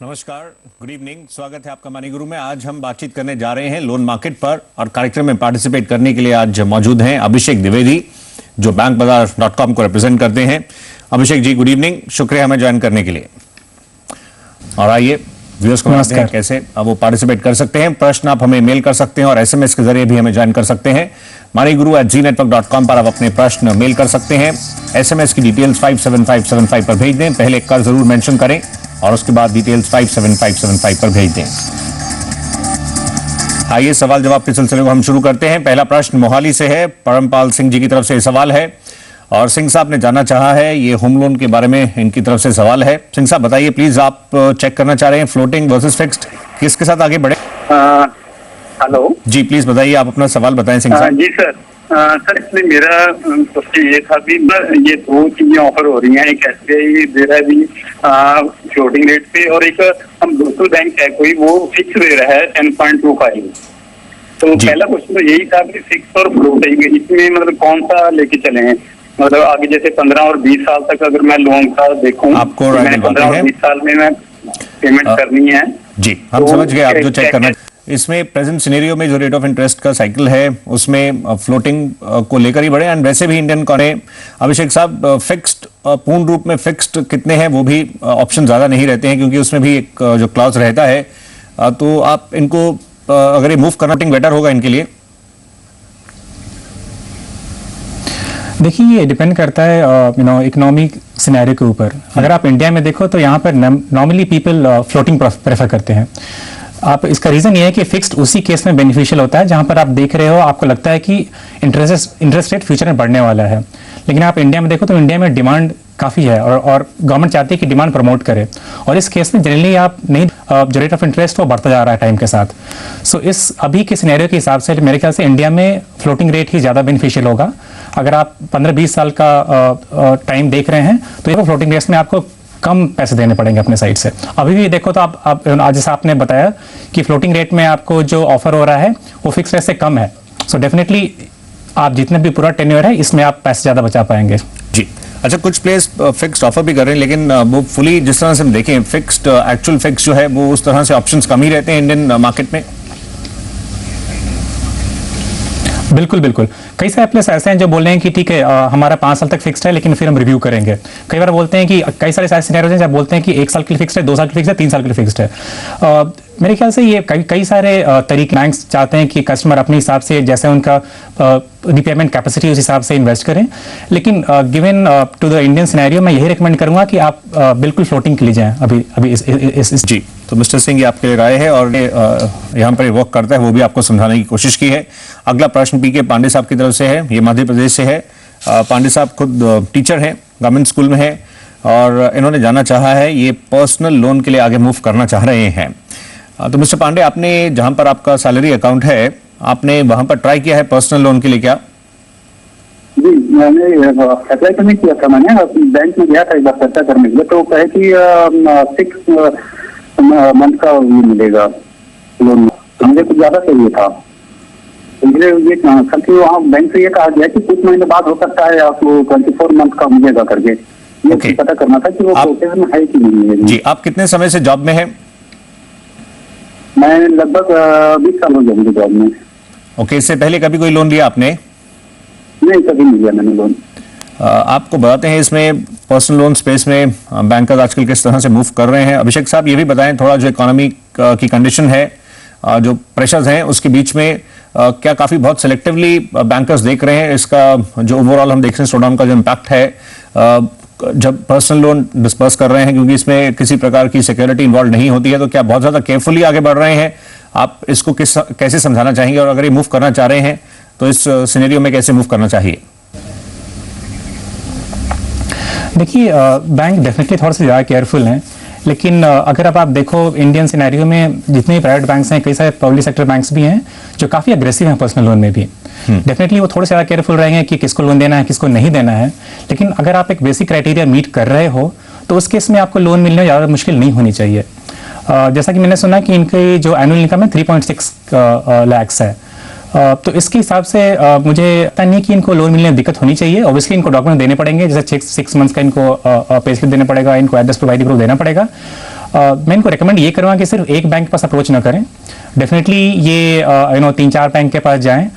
नमस्कार, good evening. स्वागत है आपका मनी गुरु में। आज हम बातचीत करने जा रहे हैं लोन मार्केट पर और कार्यक्रम में पार्टिसिपेट करने के लिए आज मौजूद हैं अभिषेक द्विवेदी, जो bankbazaar.com को रिप्रेजेंट करते हैं। अभिषेक जी, गुड इवनिंग, शुक्रिया हमें ज्वाइन करने के लिए। और आइए व्यूअर्स को बताते हैं कैसे अब वो पार्टिसिपेट कर सकते हैं। प्रश्न आप हमें मेल कर सकते हैं और SMS के जरिए भी हमें ज्वाइन कर सकते हैं। moneyguru@zenetwork.com पर आप अपने प्रश्न मेल कर सकते हैं। SMS की डिटेल्स 57575 पर भेज दें। पहले एक का जरूर मेंशन करें और उसके बाद डिटेल्स 57575 पर भेज दें। आइए सवाल जवाब के सिलसिले को हम शुरू करते हैं। पहला प्रश्न मोहाली से है, परमपाल सिंह जी की तरफ से सवाल है और सिंह साहब ने जानना चाहा है ये होम लोन के बारे में, इनकी तरफ से सवाल है। सिंह साहब बताइए प्लीज, आप चेक करना चाह रहे हैं फ्लोटिंग वर्सेस फिक्स्ड, किसके साथ आगे बढ़े? हेलो जी, प्लीज बताइए, आप अपना सवाल बताएं सिंह साहब। जी सर। सर इसमें मेरा क्वेश्चन ये था भी ये दो चीजें ऑफर हो रही हैं, एक SBI दे रहा है भी फ्लोटिंग रेट पे और एक हम लोकल बैंक है कोई वो फिक्स दे रहा है 10.25। तो पहला क्वेश्चन तो यही था कि फिक्स और फ्लोटिंग इसमें मतलब कौन सा लेके चले हैं? मतलब आगे जैसे 15 और 20 साल तक अगर मैं लोन का देखूं आपको तो मैं 15 और 20 साल में मैं पेमेंट करनी है। जी, हम समझ गए आप जो चेक करना। इसमें प्रेजेंट सिनेरियो में जो रेट ऑफ इंटरेस्ट का साइकिल है उसमें फ्लोटिंग को लेकर ही बढ़े। एंड वैसे भी इंडियन कॉर्पोरेट अभिषेक साहब फिक्स्ड, पूर्ण रूप में फिक्स्ड कितने हैं वो भी ऑप्शन ज्यादा नहीं रहते हैं, क्योंकि उसमें भी एक जो क्लॉज रहता है। तो आप इनको अगर ये मूव करना बेटर होगा इनके लिए। देखिए, ये डिपेंड करता है इकोनॉमिक सिनेरियो के ऊपर। अगर आप इंडिया में देखो तो यहाँ पर नॉर्मली पीपल फ्लोटिंग प्रेफर करते हैं। आप इसका रीजन ये है कि फिक्स्ड उसी केस में बेनिफिशियल होता है जहां पर आप देख रहे हो, आपको लगता है कि इंटरेस्ट रेट फ्यूचर में बढ़ने वाला है। लेकिन आप इंडिया में देखो तो इंडिया में डिमांड काफ़ी है और गवर्नमेंट चाहती है कि डिमांड प्रमोट करे, और इस केस में जनरली आप नहीं, जो रेट ऑफ इंटरेस्ट वो बढ़ता जा रहा है टाइम के साथ। सो इस अभी के सिनेरियो के हिसाब से मेरे ख्याल से इंडिया में फ्लोटिंग रेट ही ज़्यादा बेनिफिशियल होगा। अगर आप 15-20 साल का टाइम देख रहे हैं तो ये फ्लोटिंग रेट में आपको कम पैसे देने पड़ेंगे अपने साइड से। अभी भी देखो तो आप आज जैसा आपने बताया कि फ्लोटिंग रेट में आपको जो ऑफर हो रहा है वो फिक्स रेट से कम है। सो डेफिनेटली आप जितने भी पूरा टेन्योर है इसमें आप पैसे ज़्यादा बचा पाएंगे। जी, अच्छा, कुछ प्लेस फिक्स्ड ऑफर भी कर रहे हैं, लेकिन वो फुली जिस तरह से हम देखें फिक्स्ड एक्चुअल फिक्स जो है वो उस तरह से ऑप्शंस कम ही रहते हैं इंडियन मार्केट में। बिल्कुल बिल्कुल, कई सारे प्लेस ऐसे हैं जो बोल रहे हैं कि ठीक है हमारा 5 साल तक फिक्स्ड है लेकिन फिर हम रिव्यू करेंगे। कई बार बोलते हैं कि कई सारे ऐसे सिनेरियोज हैं जब बोलते हैं कि 1 साल के लिए फिक्स्ड है, 2 साल के लिए फिक्स्ड है, 3 साल के लिए फिक्स्ड है। मेरे ख्याल से ये कई सारे तरीके बैंक्स चाहते हैं कि कस्टमर अपने हिसाब से जैसे उनका रिपेमेंट कैपेसिटी उस हिसाब से इन्वेस्ट करें। लेकिन given to the Indian scenario मैं यही रिकमेंड करूंगा कि आप बिल्कुल फ्लोटिंग के लिए जाएं अभी इस जी। तो मिस्टर सिंह, ये आपके लिए राय है और यहाँ पर वर्क करता है, वो भी आपको समझाने की कोशिश की है। अगला प्रश्न PK पांडे साहब की तरफ से है, ये मध्य प्रदेश से है। पांडे साहब खुद टीचर हैं, गवर्नमेंट स्कूल में है और इन्होंने जानना चाहा है ये पर्सनल लोन के लिए आगे मूव करना चाह रहे हैं। तो मिस्टर पांडे, आपने जहां पर आपका सैलरी अकाउंट है आपने वहां पर ट्राई किया है पर्सनल लोन के लिए क्या? जी, मैंने अप्लाई तो नहीं किया था। मैंने बैंक में गया था एक बार चर्चा करने के लिए, तो कहे कि 6 मंथ का ये मिलेगा लोन। तो मुझे कुछ ज्यादा चाहिए था, मुझे ये कि वहाँ बैंक से ये कहा गया कि कुछ महीने बाद हो सकता है आपको 24 मंथ का मिलेगा करके। ये पता करना था कि वो प्रोसेस में है कि नहीं है। जी, आप कितने समय से जॉब में है? मैं लगभग 20 साल हो गया मुझे जॉब में। ओके, इससे पहले कभी कोई लोन लिया आपने? नहीं, कभी नहीं लिया मैंने लोन। आपको बताते हैं इसमें पर्सनल लोन स्पेस में बैंकर्स आजकल किस तरह से मूव कर रहे हैं। अभिषेक साहब, ये भी बताएं थोड़ा, जो इकोनॉमी की कंडीशन है, जो प्रेशर्स हैं उसके बीच में क्या काफी बहुत सिलेक्टिवली बैंकर्स देख रहे हैं इसका जो ओवरऑल हम देख रहे हैं स्लोडाउन का जो इम्पैक्ट है जब पर्सनल लोन डिस्पर्स कर रहे हैं, क्योंकि इसमें किसी प्रकार की सिक्योरिटी इन्वॉल्व नहीं होती है, तो क्या बहुत ज्यादा केयरफुली आगे बढ़ रहे हैं? आप इसको कैसे समझाना चाहेंगे और अगर ये मूव करना चाह रहे हैं तो इस सिनेरियो में कैसे मूव करना चाहिए? देखिए, बैंक डेफिनेटली थोड़ा सा ज़्यादा केयरफुल हैं, लेकिन अगर अब आप देखो इंडियन सिनेरियो में जितने भी प्राइवेट बैंक्स हैं, कई सारे पब्लिक सेक्टर बैंक्स भी हैं जो काफ़ी अग्रेसिव हैं पर्सनल लोन में भी। डेफिनेटली वो थोड़े से ज़्यादा केयरफुल रहेंगे कि किसको लोन देना है, किसको नहीं देना है। लेकिन अगर आप एक बेसिक क्राइटेरिया मीट कर रहे हो तो उस केस में आपको लोन मिलने में ज़्यादा मुश्किल नहीं होनी चाहिए। जैसा कि मैंने सुना कि इनकी जो एनुअल इनकम है 3.6 लाख है, तो इसके हिसाब से मुझे पता नहीं कि इनको लोन मिलने में दिक्कत होनी चाहिए। ऑब्वियसली इनको डॉक्यूमेंट देने पड़ेंगे, जैसे 6 मंथ्स का इनको पे स्लिप देना पड़ेगा, इनको एड्रेस प्रूफ, ID प्रूफ देना पड़ेगा। मैं इनको रिकमेंड ये करूँगा कि सिर्फ एक बैंक के पास अप्रोच ना करें, डेफिनेटली ये 3-4 बैंक के पास जाएं।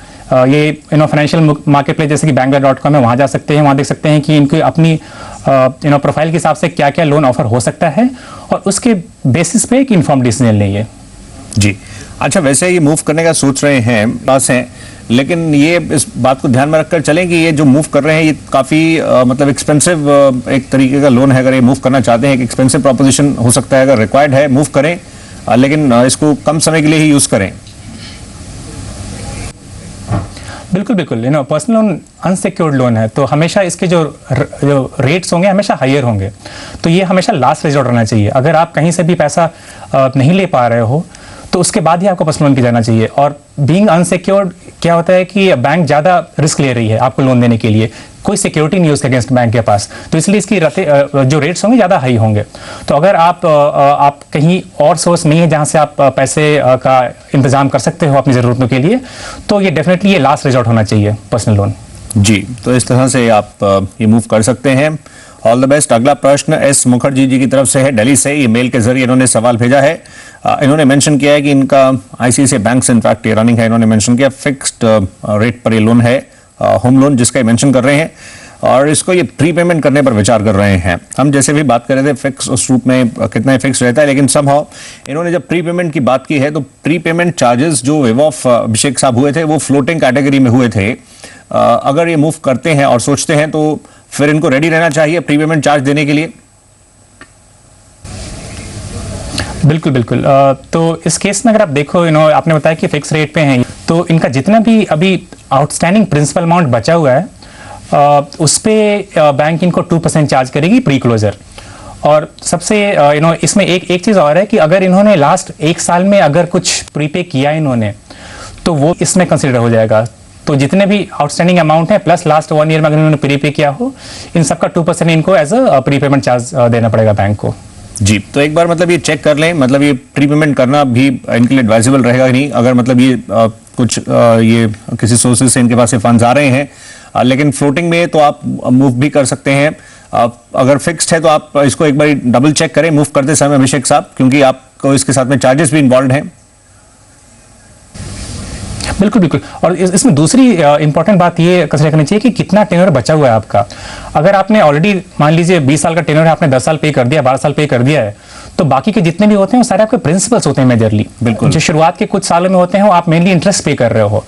ये फाइनेंशियल मार्केट प्लेस जैसे कि Bangalore.com है, वहाँ जा सकते हैं, वहाँ देख सकते हैं कि इनकी अपनी प्रोफाइल के हिसाब से क्या क्या लोन ऑफर हो सकता है और उसके बेसिस पे एक इन्फॉर्म डिसीजन लेंगे। जी, अच्छा, वैसे ये मूव करने का सोच रहे हैं, पास हैं, लेकिन ये इस बात को ध्यान में रखकर चलें कि ये जो मूव कर रहे हैं ये काफ़ी मतलब एक्सपेंसिव एक तरीके का लोन है। अगर ये मूव करना चाहते हैं, एक एक्सपेंसिव प्रोपोजिशन हो सकता है, अगर रिक्वायर्ड है मूव करें, लेकिन इसको कम समय के लिए ही यूज़ करें। बिल्कुल बिल्कुल, पर्सनल लोन अनसिक्योर्ड लोन है तो हमेशा इसके जो रेट्स होंगे हमेशा हायर होंगे, तो ये हमेशा लास्ट रिजॉर्ट रहना चाहिए। अगर आप कहीं से भी पैसा नहीं ले पा रहे हो तो उसके बाद ही आपको पर्सनल लोन की जाना चाहिए। और बीइंग अनसिक्योर्ड क्या होता है कि बैंक ज़्यादा रिस्क ले रही है आपको लोन देने के लिए, कोई सिक्योरिटी नहीं है उसके अगेंस्ट बैंक के पास, तो इसलिए इसकी जो रेट्स होंगे ज़्यादा हाई होंगे। तो अगर आप कहीं और सोर्स नहीं है जहाँ से आप पैसे का इंतजाम कर सकते हो अपनी ज़रूरतों के लिए, तो ये डेफिनेटली ये लास्ट रिजॉर्ट होना चाहिए पर्सनल लोन। जी, तो इस तरह से आप ये मूव कर सकते हैं। All the best. अगला प्रश्न एस मुखर्जी जी की तरफ से है, दिल्ली से। ईमेल के जरिए इन्होंने सवाल भेजा है। इन्होंने मेंशन किया है कि इनका आईसीआईसीआई बैंक से इनफैक्ट ये रनिंग है, इन्होंने मेंशन किया फिक्स्ड रेट पर ये लोन है, होम लोन जिसका मेंशन कर रहे हैं, और इसको ये प्री पेमेंट करने पर विचार कर रहे हैं। हम जैसे भी बात कर रहे थे फिक्स उस रूप में कितना फिक्स रहता है, लेकिन समहाउ इन्होंने जब प्री पेमेंट की बात की है तो प्री पेमेंट चार्जेस जो वेव ऑफ अभिषेक साहब हुए थे वो फ्लोटिंग कैटेगरी में हुए थे। अगर ये मूव करते हैं और सोचते हैं तो फिर इनको रेडी रहना चाहिए प्री पेमेंट चार्ज देने के लिए। बिल्कुल बिल्कुल, तो इस केस में अगर आप देखो, आपने बताया कि फिक्स रेट पे हैं, तो इनका जितना भी अभी आउटस्टैंडिंग प्रिंसिपल अमाउंट बचा हुआ है उस पे बैंक इनको 2% चार्ज करेगी प्री क्लोजर। और सबसे इसमें एक चीज़ और है कि अगर इन्होंने लास्ट 1 साल में अगर कुछ प्रीपे किया इन्होंने तो वो इसमें कंसिडर हो जाएगा। तो जितने भी आउटस्टैंडिंग अमाउंट है प्लस लास्ट 1 ईयर में अगर इन्होंने प्रीपे किया हो, इन सबका 2% इनको एज अ प्रीपेमेंट चार्ज देना पड़ेगा बैंक को। जी, तो एक बार मतलब ये चेक कर लें, मतलब ये प्रीपेमेंट करना भी इनके लिए एडवाइजेबल रहेगा कि नहीं। अगर मतलब ये कुछ ये किसी सोर्सेज से इनके पास ये फंड्स आ रहे हैं, लेकिन फ्लोटिंग में तो आप मूव भी कर सकते हैं। अगर फिक्स्ड है तो आप इसको एक बार डबल चेक करें मूव करते समय अभिषेक साहब, क्योंकि आपको इसके साथ में चार्जेस भी इन्वॉल्व हैं। बिल्कुल बिल्कुल, और इसमें दूसरी इंपॉर्टेंट बात ये कंसीडर करनी चाहिए कि कितना टेन्योर बचा हुआ है आपका। अगर आपने ऑलरेडी मान लीजिए 20 साल का टेन्योर है, आपने 10 साल पे कर दिया, 12 साल पे कर दिया है, तो बाकी के जितने भी होते हैं वो सारे आपके प्रिंसिपल्स होते हैं मेजरली। बिल्कुल, जो शुरुआत के कुछ सालों में होते हैं वो आप मेनली इंटरेस्ट पे कर रहे हो,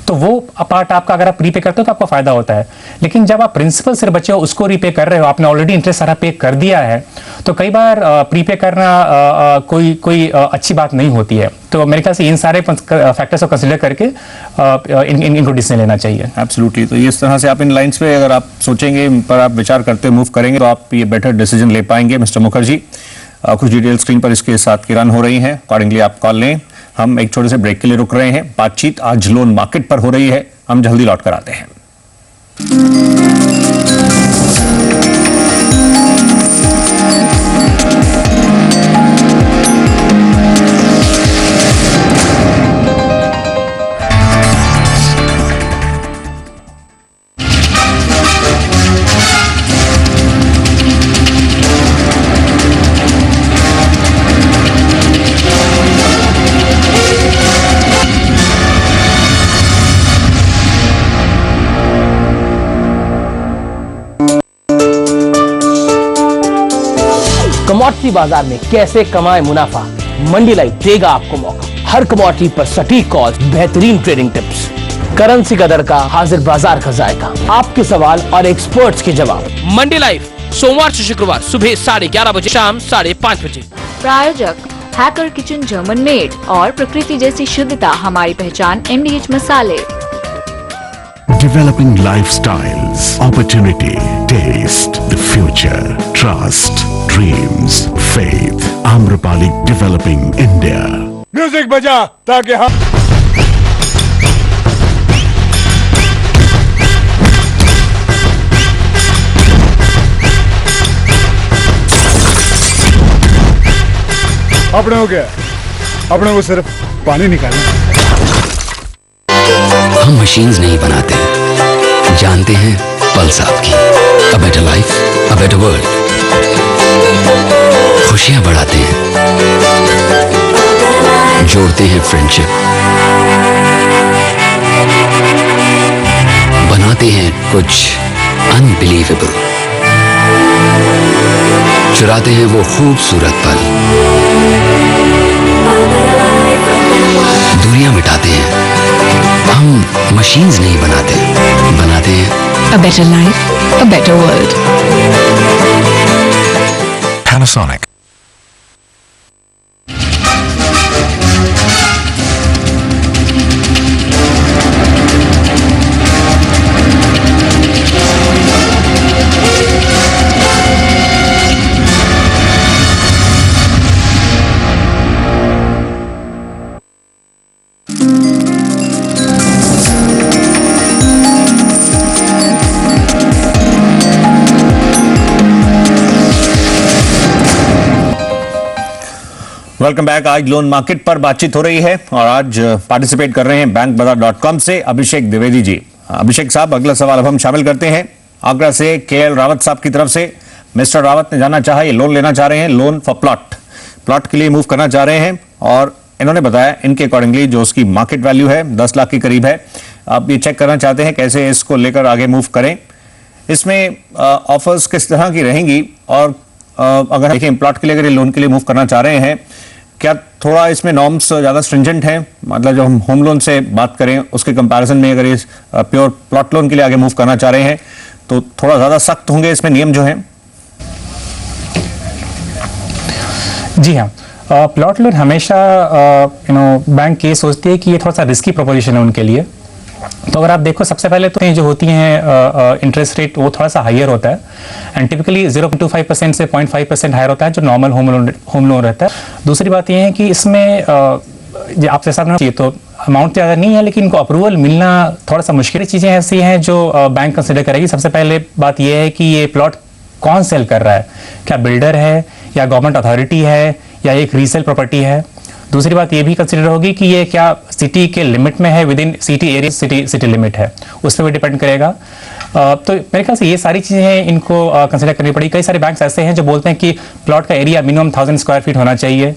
तो वो पार्ट आपका अगर आप प्रीपे करते हो तो आपको फायदा होता है। लेकिन जब आप प्रिंसिपल सिर्फ बचे हो उसको रीपे कर रहे हो, आपने ऑलरेडी इंटरेस्ट सारा पे कर दिया है, तो कई बार प्रीपे करना कोई अच्छी बात नहीं होती है। तो मेरे ख्याल से इन सारे फैक्टर्स को कंसीडर करके इनको डिसीजन लेना चाहिए। एब्सोल्युटली, तो इस तरह से आप इन लाइंस पे अगर आप सोचेंगे, इन पर आप विचार करते मूव करेंगे तो आप ये बेटर डिसीजन ले पाएंगे। मिस्टर मुखर्जी, कुछ डिटेल स्क्रीन पर इसके साथ की रन हो रही हैं, अकॉर्डिंगली आप कॉल लें। हम एक छोटे से ब्रेक के लिए रुक रहे हैं। बातचीत आज लोन मार्केट पर हो रही है, हम जल्दी लौट कर आते हैं। कमोडिटी बाजार में कैसे कमाए मुनाफा, मंडी लाइव देगा आपको मौका। हर कमोडिटी पर सटीक कॉल, बेहतरीन ट्रेडिंग टिप्स, करेंसी का दर का हाजिर बाजार का जायका, आपके सवाल और एक्सपर्ट्स के जवाब। मंडी लाइव सोमवार से शुक्रवार सुबह 11:30 बजे, शाम 5:30 बजे। प्रायोजक हैकर किचन जर्मन मेड और प्रकृति जैसी शुद्धता हमारी पहचान MDH मसाले। Developing lifestyles, opportunity, taste, the future, trust, dreams, faith. Amrapali Developing India. Music बजा ताकि हम अपने को सिर्फ पानी निकालना। हम मशीन्स नहीं बनाते, जानते हैं पल्स आपकी। A better life, a better world. खुशियां बढ़ाते हैं, जोड़ते हैं फ्रेंडशिप, बनाते हैं कुछ अनबिलीवेबल, चुराते हैं वो खूबसूरत पल, दूरियां मिटाते हैं। हम मशीन्स नहीं बनाते, बनाते हैं A better life, a better world. Panasonic. Welcome back. आज लोन मार्केट पर बातचीत हो रही है और आज पार्टिसिपेट कर रहे हैं bankbazaar.com से अभिषेक द्विवेदी जी। अभिषेक साहब, अगला सवाल अब हम शामिल करते हैं आगरा से KL रावत साहब की तरफ से। मिस्टर रावत ने जानना चाहा, ये लोन लेना चाह रहे हैं, लोन फॉर प्लॉट के लिए मूव करना चाह रहे हैं और इन्होंने बताया इनके अकॉर्डिंगली जो उसकी मार्केट वैल्यू है 10 लाख के करीब है। आप ये चेक करना चाहते हैं कैसे इसको लेकर आगे मूव करें, इसमें ऑफर्स किस तरह की रहेंगी और अगर देखें प्लॉट के लिए अगर ये लोन के लिए मूव करना चाह रहे हैं, क्या थोड़ा इसमें नॉर्म्स ज़्यादा स्ट्रिंजेंट हैं? मतलब जो हम होम लोन से बात करें उसके कंपैरिजन में अगर इस प्योर प्लॉट लोन के लिए आगे मूव करना चाह रहे हैं तो थोड़ा ज़्यादा सख्त होंगे इसमें नियम जो हैं? जी हाँ, प्लॉट लोन हमेशा बैंक ये सोचती है कि ये थोड़ा सा रिस्की प्रोपोजिशन है उनके लिए। तो अगर आप देखो, सबसे पहले तो जो होती हैं इंटरेस्ट रेट वो थोड़ा सा हायर होता है एंड टिपिकली 0.25% से 0.5% हायर होता है जो नॉर्मल होम लोन रहता है। दूसरी बात ये है कि इसमें आपसे सामने चाहिए तो अमाउंट ज़्यादा नहीं है, लेकिन इनको अप्रूवल मिलना थोड़ा सा मुश्किल। चीज़ें ऐसी हैं जो बैंक कंसिडर करेगी। सबसे पहले बात यह है कि ये प्लॉट कौन सेल कर रहा है, क्या बिल्डर है या गवर्नमेंट अथॉरिटी है या एक रीसेल प्रॉपर्टी है। दूसरी बात ये भी कंसिडर होगी कि ये क्या सिटी के लिमिट में है, with in city area, city limit है, उस पर भी डिपेंड करेगा। तो मेरे ख्याल से ये सारी चीज़ें इनको कंसिडर करनी पड़ेगी। कई सारे बैंक्स ऐसे हैं जो बोलते हैं कि प्लॉट का एरिया मिनिमम 1000 स्क्वायर फीट होना चाहिए।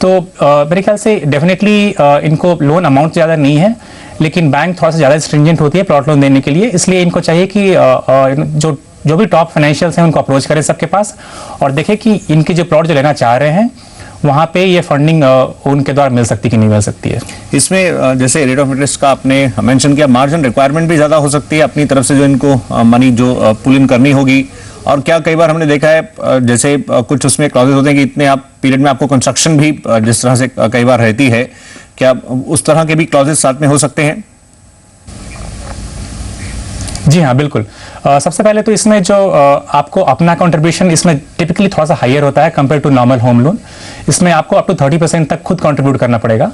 तो मेरे ख्याल से डेफिनेटली इनको लोन अमाउंट ज़्यादा नहीं है, लेकिन बैंक थोड़ा सा ज़्यादा स्ट्रिंजेंट होती है प्लॉट लोन देने के लिए। इसलिए इनको चाहिए कि जो भी टॉप फाइनेंशियल्स हैं उनको अप्रोच करें सबके पास और देखें कि इनके जो प्लॉट जो लेना चाह रहे हैं वहाँ पे ये फंडिंग उनके द्वारा मिल सकती है कि नहीं मिल सकती है। इसमें जैसे रेट ऑफ इंटरेस्ट का आपने मेंशन किया, मार्जिन रिक्वायरमेंट भी ज़्यादा हो सकती है अपनी तरफ से जो इनको मनी जो पुल इन करनी होगी। और क्या कई बार हमने देखा है जैसे कुछ उसमें क्लॉजेज होते हैं कि इतने आप पीरियड में आपको कंस्ट्रक्शन भी जिस तरह से कई बार रहती है, क्या उस तरह के भी क्लॉजेज साथ में हो सकते हैं? जी हाँ, बिल्कुल। सबसे पहले तो इसमें जो आपको अपना कंट्रीब्यूशन इसमें टिपिकली थोड़ा सा हायर होता है compare to normal home loan. इसमें आपको अप टू 30% तक खुद कंट्रीब्यूट करना पड़ेगा।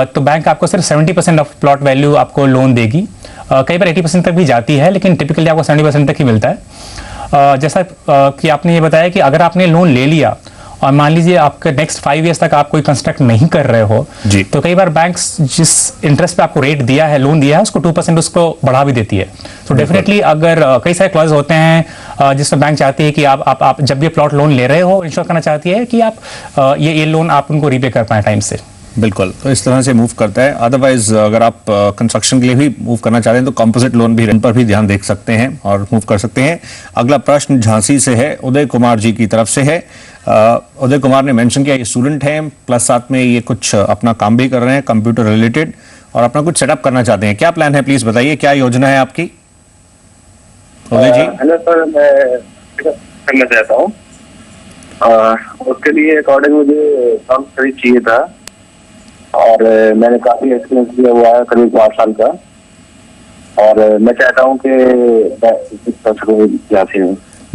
तो बैंक आपको सिर्फ 70% ऑफ प्लॉट वैल्यू आपको लोन देगी। कई बार 80% तक भी जाती है, लेकिन टिपिकली आपको 70% तक ही मिलता है। जैसा कि आपने ये बताया कि अगर आपने लोन ले लिया और मान लीजिए आपके नेक्स्ट 5 ईयर्स तक आप कोई कंस्ट्रक्ट नहीं कर रहे हो जी, तो कई बार बैंक्स जिस इंटरेस्ट पे आपको रेट दिया है, लोन दिया है, उसको 2% उसको बढ़ा भी देती है। तो डेफिनेटली अगर कई सारे क्लॉज होते हैं जिसमें बैंक चाहती है कि आप जब भी प्लॉट लोन ले रहे हो, इंश्योर करना चाहती है कि आप ये लोन आप उनको रीपे कर पाए टाइम से। बिल्कुल, तो इस तरह से मूव करता है। अदरवाइज अगर आप कंस्ट्रक्शन के लिए भी मूव करना चाहते हैं तो कंपोजिट लोन भी इन पर भी ध्यान देख सकते हैं और मूव कर सकते हैं। अगला प्रश्न झांसी से है, उदय कुमार जी की तरफ से है। उदय कुमार ने मेंशन किया ये स्टूडेंट हैं, प्लस साथ में ये कुछ अपना काम भी कर रहे हैं कंप्यूटर रिलेटेड और अपना कुछ सेटअप करना चाहते हैं। क्या प्लान है, प्लीज बताइए, क्या योजना है आपकी? उदय जी। हेलो सर, मैं करना चाहता हूँ। उसके लिए अकॉर्डिंग मुझे काम सही चाहिए था और मैंने काफी एक्सपीरियंस किया हुआ है, करीब 5 साल का, और मैं चाहता हूँ कि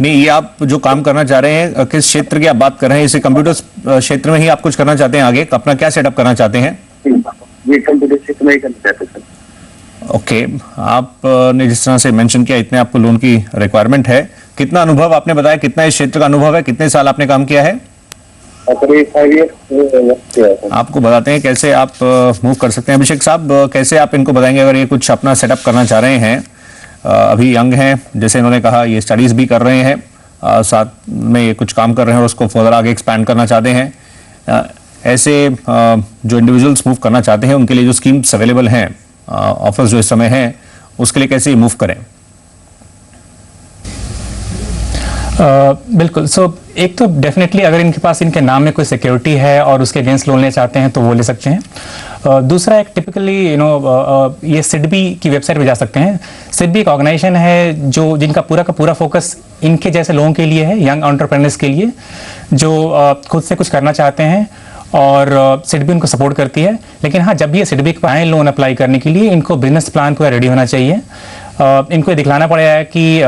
नहीं, ये आप जो काम करना चाह रहे हैं किस क्षेत्र की आप बात कर रहे हैं? इसे कंप्यूटर क्षेत्र में ही आप कुछ करना चाहते हैं आगे? अपना क्या सेटअप करना चाहते हैं? ये कंप्यूटर क्षेत्र में ही करना चाहते हैं सर। ओके, आपने जिस तरह से मेंशन किया इतने आपको लोन की रिक्वायरमेंट है। कितना अनुभव आपने बताया, कितना इस क्षेत्र का अनुभव है, कितने साल आपने काम किया है? आपको बताते हैं कैसे आप मूव कर सकते हैं। अभिषेक साहब, कैसे आप इनको बताएंगे अगर ये कुछ अपना सेटअप करना चाह रहे हैं? अभी यंग हैं, जैसे इन्होंने कहा, ये स्टडीज भी कर रहे हैं, साथ में ये कुछ काम कर रहे हैं और उसको फर्दर आगे एक्सपैंड करना चाहते हैं। ऐसे जो इंडिविजुअल्स मूव करना चाहते हैं उनके लिए जो स्कीम्स अवेलेबल हैं, ऑफर्स जो इस समय हैं, उसके लिए कैसे मूव करें? बिल्कुल। एक तो डेफिनेटली अगर इनके पास इनके नाम में कोई सिक्योरिटी है और उसके अगेंस्ट लोन लेना चाहते हैं तो वो ले सकते हैं। दूसरा एक टिपिकली ये सिडबी की वेबसाइट पे जा सकते हैं। सिडबी एक ऑर्गेनाइजेशन है जिनका पूरा का पूरा फोकस इनके जैसे लोगों के लिए है, यंग एंटरप्रेन्योर्स के लिए जो खुद से कुछ करना चाहते हैं, और सिडबी उनको सपोर्ट करती है। लेकिन हाँ, जब ये सिडबी को आए लोन अप्लाई करने के लिए, इनको बिजनेस प्लान पूरा रेडी होना चाहिए। इनको ये दिखलाना पड़ेगा कि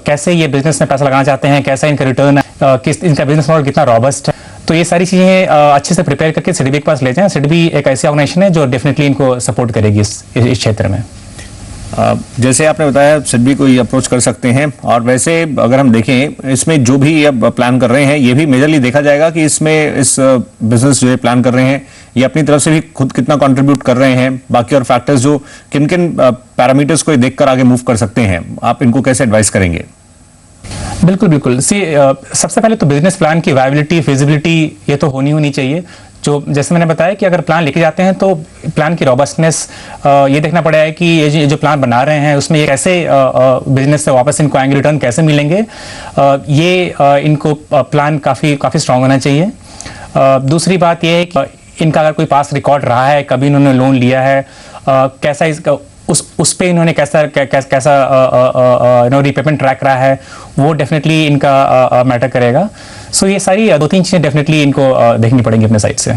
कैसे ये बिजनेस में पैसा लगाना चाहते हैं, कैसा इनका रिटर्न है, किस इनका बिजनेस मॉडल कितना रॉबस्ट है। तो ये सारी चीज़ें अच्छे से प्रिपेयर करके सिडबी के पास ले जाएं। सिडबी एक ऐसी ऑर्गेनाइजेशन है जो डेफिनेटली इनको सपोर्ट करेगी इस क्षेत्र में। जैसे आपने बताया सिडबी को ये अप्रोच कर सकते हैं, और वैसे अगर हम देखें इसमें जो भी अब प्लान कर रहे हैं, ये भी मेजरली देखा जाएगा कि इसमें इस बिजनेस जो ये प्लान कर रहे हैं ये अपनी तरफ से भी खुद कितना कंट्रीब्यूट कर रहे हैं, बाकी और फैक्टर्स जो किन किन पैरामीटर्स को देखकर आगे मूव कर सकते हैं, आप इनको कैसे एडवाइस करेंगे? बिल्कुल बिल्कुल। सबसे पहले तो बिजनेस प्लान की वायबिलिटी, फिजिबिलिटी ये तो होनी चाहिए। जो जैसे मैंने बताया कि अगर प्लान लेके जाते हैं तो प्लान की रॉबस्टनेस ये देखना पड़ेगा कि ये जो प्लान बना रहे हैं उसमें ये कैसे बिजनेस से वापस इनको आएंगे, रिटर्न कैसे मिलेंगे, इनको प्लान काफ़ी स्ट्रांग होना चाहिए। दूसरी बात ये है कि इनका अगर कोई पास रिकॉर्ड रहा है, कभी इन्होंने लोन लिया है, कैसा इसका उस पे इन्होंने कैसा रीपेमेंट ट्रैक रहा है, वो डेफिनेटली इनका मैटर करेगा। ये सारी 2-3 चीज़ें डेफिनेटली इनको देखनी पड़ेंगी अपने साइड से।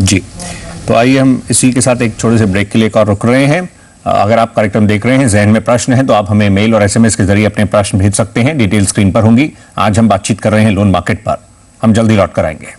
जी, तो आइए हम इसी के साथ एक छोटे से ब्रेक के लिए और रुक रहे हैं। अगर आप कार्यक्रम देख रहे हैं, जहन में प्रश्न है तो आप हमें मेल और SMS के जरिए अपने प्रश्न भेज सकते हैं। डिटेल स्क्रीन पर होंगी। आज हम बातचीत कर रहे हैं लोन मार्केट पर। हम जल्दी लौट कर आएंगे।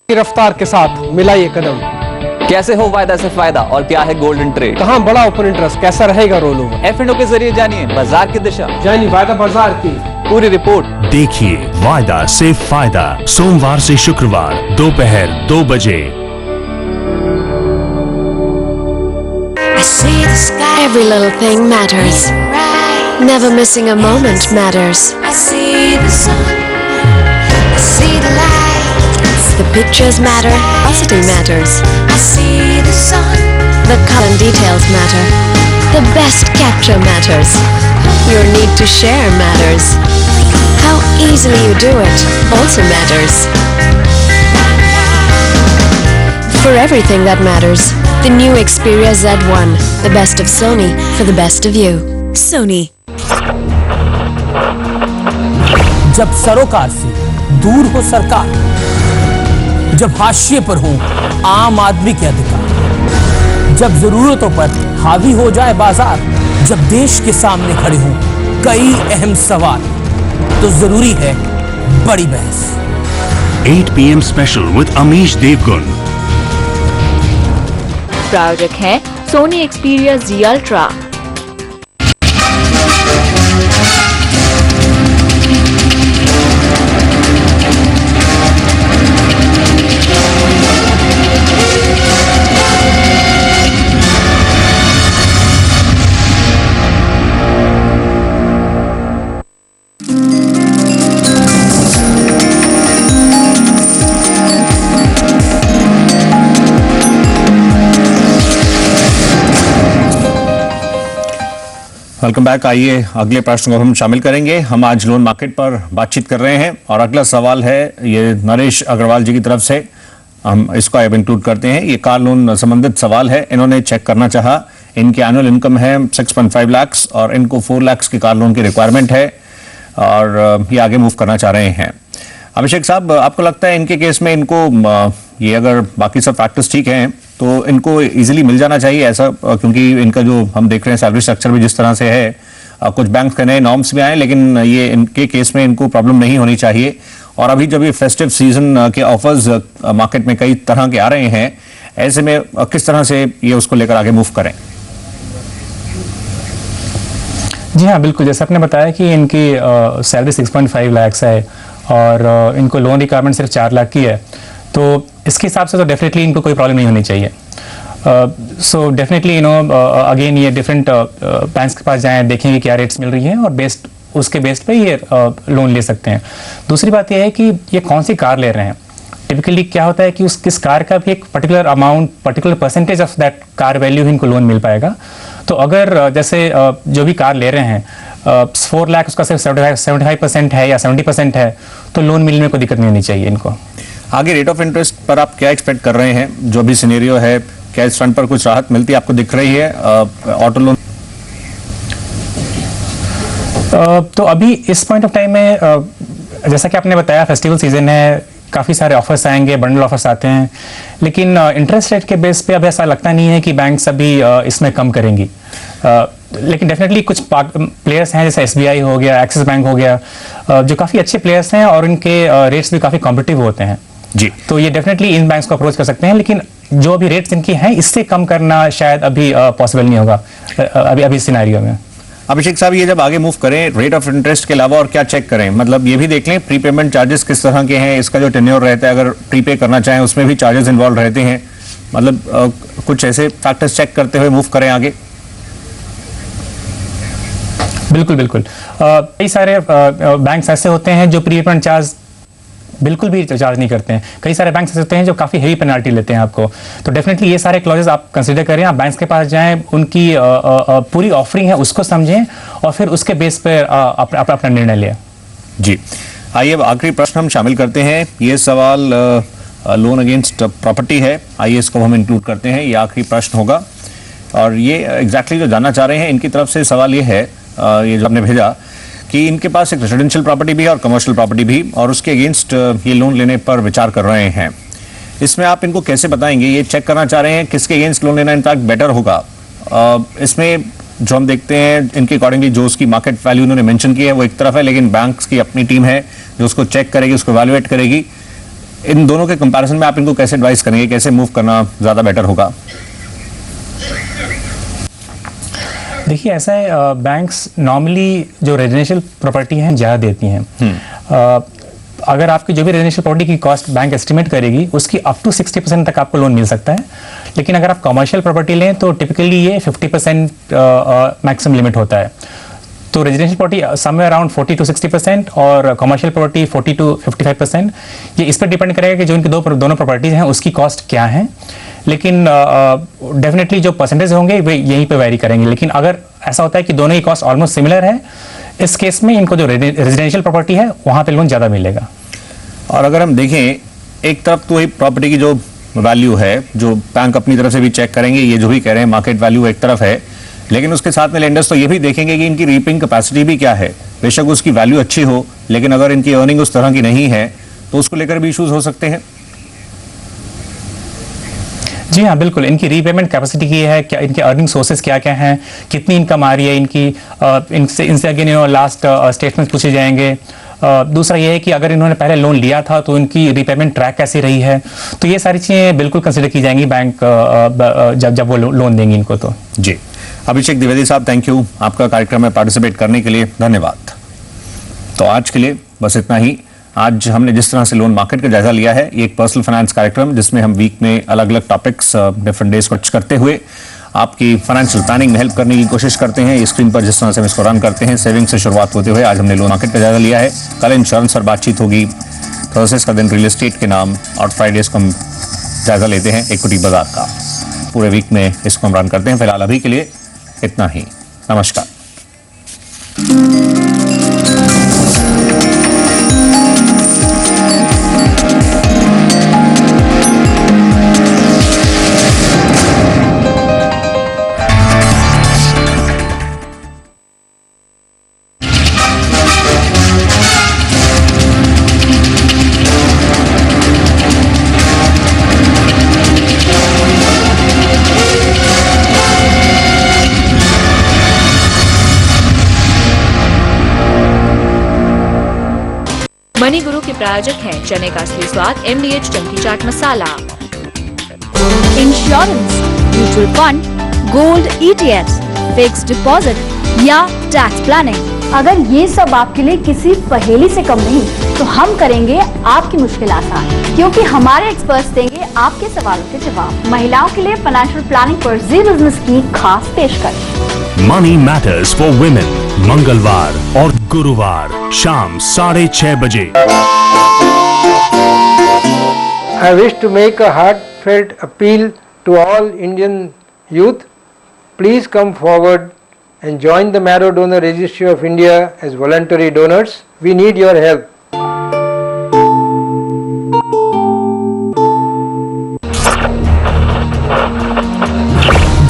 की रफ्तार के साथ मिलाइए कदम। कैसे हो वायदा से फायदा और क्या है गोल्डन ट्रेड? कहां बड़ा ओपन इंटरेस्ट, कैसा रहेगा रोल ओवर? F&O के जरिए जानिए बाजार की दिशा, जानिए वायदा बाजार की पूरी रिपोर्ट। देखिए वायदा से फायदा, सोमवार से शुक्रवार दोपहर 2 बजे। Every little thing matters. Never missing a moment matters. I see the sun. I see the lights. The pictures matter. Velocity matters. I see the sun. The color and details matter. The best capture matters. Your need to share matters. How easily you do it also matters. For everything that matters, the new Xperia Z1, the best of Sony for the best of you. Sony. जब सरोकार से दूर हो सरकार, जब हाशिए पर हो आम आदमी के अधिकार, जब जरूरतों पर हावी हो जाए बाजार, जब देश के सामने खड़े हों कई अहम सवाल, तो जरूरी है बड़ी बहस। 8 PM special with Amish Devgun. प्रायोजक है Sony Xperia Z Ultra। Welcome back. आइए अगले प्रश्न को हम शामिल करेंगे। हम आज लोन मार्केट पर बातचीत कर रहे हैं और अगला सवाल है ये नरेश अग्रवाल जी की तरफ से। हम इसको अब इंक्लूड करते हैं। ये कार लोन संबंधित सवाल है। इन्होंने चेक करना चाहा, इनकी एनुअल इनकम है 6.5 लाख और इनको 4 लाख की कार लोन की रिक्वायरमेंट है। और ये आगे मूव करना चाह रहे हैं। अभिषेक साहब, आपको लगता है इनके केस में इनको ये अगर बाकी सब फैक्टर्स ठीक हैं तो इनको इजीली मिल जाना चाहिए ऐसा, क्योंकि इनका जो हम देख रहे हैं सैलरी स्ट्रक्चर भी जिस तरह से है, कुछ बैंक के नए नॉर्म्स भी आए, लेकिन ये इनके केस में इनको प्रॉब्लम नहीं होनी चाहिए। और अभी जब ये फेस्टिव सीजन के ऑफर्स मार्केट में कई तरह के आ रहे हैं, ऐसे में किस तरह से ये उसको लेकर आगे मूव करें? जी हाँ, बिल्कुल, जैसे आपने बताया कि इनकी सैलरी 6.5 लाख है और इनको लोन रिक्वायरमेंट सिर्फ 4 लाख की है, तो इसके हिसाब से तो डेफिनेटली इनको कोई प्रॉब्लम नहीं होनी चाहिए। सो डेफिनेटली अगेन ये डिफरेंट बैंक्स के पास जाएं, देखेंगे क्या रेट्स मिल रही हैं और बेस्ड उसके बेस्ड पे ये लोन ले सकते हैं। दूसरी बात ये है कि ये कौन सी कार ले रहे हैं। टिपिकली क्या होता है कि उस किस कार का भी एक particular amount, particular percentage of that car value ही इनको लोन मिल पाएगा। तो अगर जैसे जो भी कार ले रहे हैं 4 लाख उसका सिर्फ 75% है या 70% है, तो लोन मिलने में कोई दिक्कत नहीं होनी चाहिए इनको। आगे रेट ऑफ इंटरेस्ट पर आप क्या एक्सपेक्ट कर रहे हैं? जो भी सिनेरियो है, क्या इस फ्रंट पर कुछ राहत मिलती है आपको दिख रही है ऑटो लोन? तो अभी इस पॉइंट ऑफ टाइम में जैसा कि आपने बताया फेस्टिवल सीजन है, काफ़ी सारे ऑफर्स आएंगे, बंडल ऑफर्स आते हैं, लेकिन इंटरेस्ट रेट के बेस पे अब ऐसा लगता नहीं है कि बैंक्स अभी इसमें कम करेंगी। लेकिन डेफिनेटली कुछ प्लेयर्स हैं जैसे SBI हो गया, एक्सिस बैंक हो गया, जो काफ़ी अच्छे प्लेयर्स हैं और उनके रेट्स भी काफ़ी कॉम्पिटिटिव होते हैं जी। तो ये डेफिनेटली इन बैंक्स को अप्रोच कर सकते हैं, लेकिन जो अभी रेट्स इनकी हैं इससे कम करना शायद अभी पॉसिबल नहीं होगा अभी सिनेरियो में। अभिषेक साहब, ये जब आगे मूव करें, रेट ऑफ इंटरेस्ट के अलावा और क्या चेक करें? मतलब ये भी देख लें प्रीपेमेंट चार्जेस किस तरह के हैं, इसका जो टेन्योर रहता है, अगर प्रीपे करना चाहें उसमें भी चार्जेस इन्वॉल्व रहते हैं। मतलब कुछ ऐसे फैक्टर्स चेक करते हुए मूव करें आगे। बिल्कुल बिल्कुल, कई सारे बैंक्स ऐसे होते हैं जो प्रीपेमेंट चार्ज बिल्कुल भी चार्ज नहीं करते हैं। कई सारे बैंक्स ऐसे होते हैं जो काफ़ी हेवी पेनल्टी लेते हैं आपको। तो डेफिनेटली ये सारे क्लॉजेस आप कंसीडर करें, आप बैंक्स के पास जाएं, उनकी पूरी ऑफरिंग है उसको समझें और फिर उसके बेस पर अपना निर्णय लें। जी, आइए अब आखिरी प्रश्न हम शामिल करते हैं। ये सवाल लोन अगेंस्ट प्रॉपर्टी है, आइए इसको हम इंक्लूड करते हैं। ये आखिरी प्रश्न होगा और ये एग्जैक्टली जो जानना चाह रहे हैं इनकी तरफ से सवाल ये है, ये जो आपने भेजा, कि इनके पास एक रेजिडेंशियल प्रॉपर्टी भी है और कमर्शियल प्रॉपर्टी भी, और उसके अगेंस्ट ये लोन लेने पर विचार कर रहे हैं। इसमें आप इनको कैसे बताएंगे? ये चेक करना चाह रहे हैं किसके अगेंस्ट लोन लेना इनफैक्ट बेटर होगा। इसमें जो हम देखते हैं इनके अकॉर्डिंगली जो उसकी मार्केट वैल्यू उन्होंने मेंशन की है वो एक तरफ है, लेकिन बैंक्स की अपनी टीम है जो उसको चेक करेगी, उसको वैल्यूएट करेगी। इन दोनों के कंपैरिजन में आप इनको कैसे एडवाइस करेंगे, कैसे मूव करना ज़्यादा बेटर होगा? देखिए ऐसा है, बैंक्स नॉर्मली जो रेजिडेंशियल प्रॉपर्टी है ज़्यादा देती हैं। अगर आपकी जो भी रेजिडेंशियल प्रॉपर्टी की कॉस्ट बैंक एस्टिमेट करेगी उसकी अप टू 60% तक आपको लोन मिल सकता है, लेकिन अगर आप कमर्शियल प्रॉपर्टी लें तो टिपिकली ये 50% मैक्सिमम लिमिट होता है। तो residential property somewhere around 40 to 60% और कमर्शियल प्रॉपर्टी 40 to 55%। ये इस पर डिपेंड करेगा कि जो इनकी दोनों प्रॉपर्टीज हैं उसकी कॉस्ट क्या है, लेकिन डेफिनेटली जो परसेंटेज होंगे वे यहीं पे वैरी करेंगे। लेकिन अगर ऐसा होता है कि दोनों की कॉस्ट ऑलमोस्ट सिमिलर है, इस केस में इनको जो रेजिडेंशियल प्रॉपर्टी है वहाँ पे लोन ज़्यादा मिलेगा। और अगर हम देखें, एक तरफ तो वही प्रॉपर्टी की जो वैल्यू है जो बैंक अपनी तरफ से भी चेक करेंगे, ये जो भी कह रहे हैं मार्केट वैल्यू एक तरफ है, लेकिन उसके साथ में लेंडर्स तो ये भी देखेंगे कि इनकी रीपिंग कैपेसिटी भी क्या है। बेशक उसकी वैल्यू अच्छी हो, लेकिन अगर इनकी अर्निंग उस तरह की नहीं है तो उसको लेकर भी इश्यूज हो सकते हैं। जी हाँ, बिल्कुल, इनकी रीपेमेंट कैपेसिटी की है, क्या इनके अर्निंग सोर्सेज क्या क्या हैं, कितनी इनकम आ रही है इनकी, इनसे अगेन लास्ट स्टेटमेंट पूछे जाएंगे। दूसरा ये है कि अगर इन्होंने पहले लोन लिया था तो इनकी रीपेमेंट ट्रैक कैसी रही है। तो ये सारी चीज़ें बिल्कुल कंसिडर की जाएंगी बैंक जब वो लोन देंगे इनको। तो जी, अभिषेक द्विवेदी साहब, थैंक यू आपका कार्यक्रम में पार्टिसिपेट करने के लिए, धन्यवाद। तो आज के लिए बस इतना ही। आज हमने जिस तरह से लोन मार्केट का जायजा लिया है, ये एक पर्सनल फाइनेंस कार्यक्रम जिसमें हम वीक में अलग अलग टॉपिक्स डिफरेंट डेज को करते हुए आपकी फाइनेंशियल प्लानिंग में हेल्प करने की कोशिश करते हैं। स्क्रीन पर जिस तरह से हम इसको रन करते हैं, सेविंग से शुरुआत होते हुए आज हमने लोन मार्केट का जायजा लिया है। कल इंश्योरेंस पर बातचीत होगी, थर्सडेज का दिन रियल एस्टेट के नाम, और फ्राइडेज को हम जायजा लेते हैं इक्विटी बाजार का। पूरे वीक में इसको हम रन करते हैं। फिलहाल अभी के लिए इतना ही, नमस्कार। प्रायोजक हैं चने का असली स्वाद MDH chunky chaat masala. Insurance, mutual fund, gold ETFs, fixed deposit या टैक्स प्लानिंग, अगर ये सब आपके लिए किसी पहेली से कम नहीं तो हम करेंगे आपकी मुश्किल आसान, क्योंकि हमारे एक्सपर्ट्स देंगे आपके सवालों के जवाब। महिलाओं के लिए फाइनेंशियल प्लानिंग पर जी बिजनेस की खास पेशकश। मनी मैटर्स फॉर वुमेन, मंगलवार और गुरुवार शाम 6:30 बजे। I wish to make a heartfelt appeal to all Indian youth. Please come forward and join the Marrow Donor Registry of India as voluntary donors. We need your help.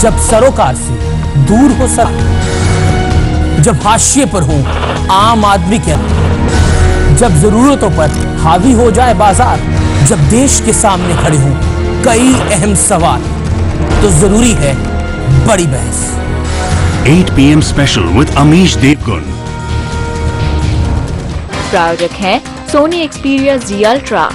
जब सरोकार से दूर हो सर, जब हाशिए पर हो आम आदमी के, जब जरूरतों पर हावी हो जाए बाजार, जब देश के सामने खड़े हों कई अहम सवाल, तो जरूरी है बड़ी बहस। 8 PM special with Amish Devgun. प्रायोजक हैं सोनी एक्सपीरिया Z Ultra।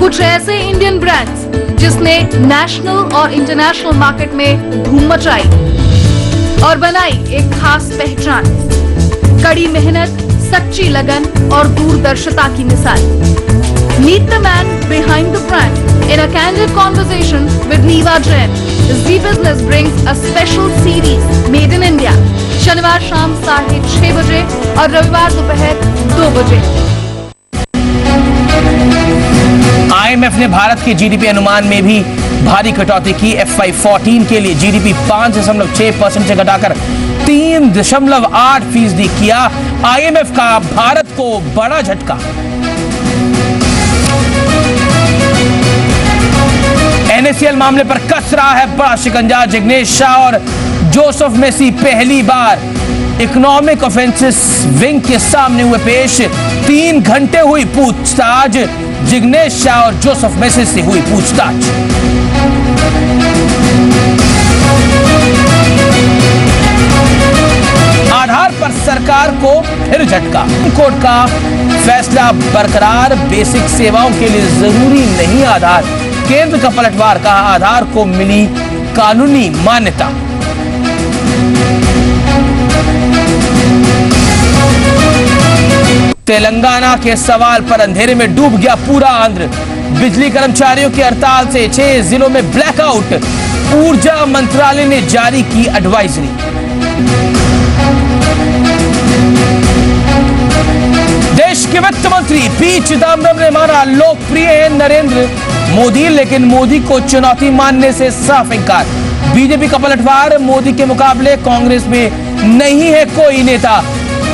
कुछ ऐसे इंडियन ब्रांड्स जिसने नेशनल और इंटरनेशनल मार्केट में धूम मचाई और बनाई एक खास पहचान। कड़ी मेहनत, सच्ची लगन और दूरदर्शिता की मिसाल। Meet the man behind the brand in a candid conversation with Neeva Jain. Zee Business brings a special series made in India. शनिवार शाम 6:30 बजे और रविवार दोपहर 2 बजे। IMF ने भारत के GDP अनुमान में भी भारी कटौती की। FY14 के लिए GDP 5.6% से घटाकर 3.8% किया। IMF का भारत को बड़ा झटका। NACL मामले पर कस रहा है बड़ा शिकंजा। जिग्नेश शाह और जोसेफ मेसी पहली बार इकोनॉमिक ऑफेंसेस विंग के सामने हुए पेश। 3 घंटे हुई पूछताछ। जिग्नेश शाह और जोसेफ मेसी से हुई पूछताछ। आधार पर सरकार को फिर झटका। कोर्ट का फैसला बरकरार। बेसिक सेवाओं के लिए जरूरी नहीं आधार। केंद्र का पलटवार। कहा आधार को मिली कानूनी मान्यता। तेलंगाना के सवाल पर अंधेरे में डूब गया पूरा आंध्र। बिजली कर्मचारियों की हड़ताल से 6 जिलों में ब्लैकआउट। ऊर्जा मंत्रालय ने जारी की एडवाइजरी। देश के वित्त मंत्री पी चिदंबरम ने माना लोकप्रिय है नरेंद्र मोदी, लेकिन मोदी को चुनौती मानने से साफ इंकार। बीजेपी का पलटवार। मोदी के मुकाबले कांग्रेस में नहीं है कोई नेता।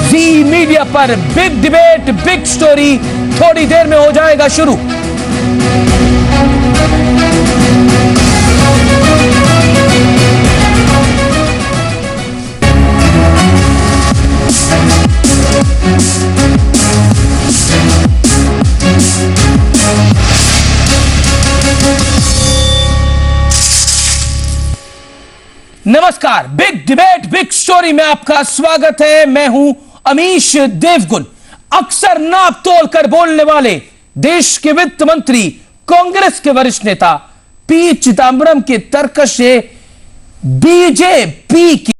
जी मीडिया पर बिग डिबेट, बिग स्टोरी थोड़ी देर में हो जाएगा शुरू। नमस्कार, बिग डिबेट बिग स्टोरी में आपका स्वागत है। मैं हूं अमीश देवगुन। अक्सर नाप तोल कर बोलने वाले देश के वित्त मंत्री, कांग्रेस के वरिष्ठ नेता पी चिदंबरम के तर्क से बीजेपी की